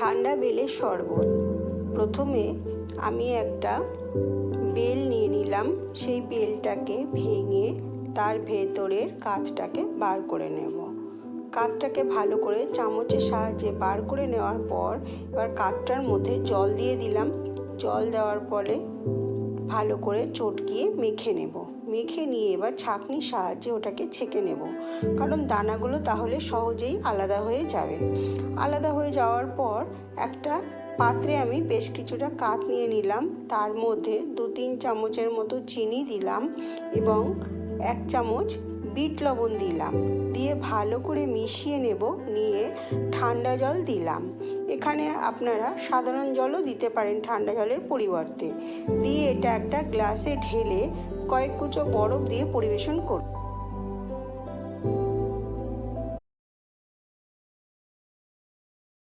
ঠান্ডা বেলের শরবত। প্রথমে আমি একটা বেল নিয়ে নিলাম। সেই বেলটাকে ভেঙে তার ভেতরের কাঁচটাকে বার করে নেব। কাঠটাকে ভালো করে চামচের সাহায্যে বার করে নেওয়ার পর এবার কাঠটার মধ্যে জল দিয়ে দিলাম। জল দেওয়ার পরে ভালো করে চটকিয়ে মেখে নেব। মেখে নিয়ে এবার ছাঁকনির সাহায্যে ওটাকে ছেঁকে নেব, কারণ দানাগুলো তাহলে সহজেই আলাদা হয়ে যাবে। আলাদা হয়ে যাওয়ার পর একটা পাত্রে আমি বেশ কিছুটা কাঠ নিয়ে নিলাম। তার মধ্যে 2-3 চামচের মতো চিনি দিলাম এবং 1 চামচ বিট লবণ দিলাম। দিয়ে ভালো করে মিশিয়ে নেব। নিয়ে ঠান্ডা জল দিলাম। এখানে আপনারা সাধারণ জলও দিতে পারেন ঠান্ডা জলের পরিবর্তে। দিয়ে এটা একটা গ্লাসে ঢেলে কয়েক কুচো বরফ দিয়ে পরিবেশন করুন।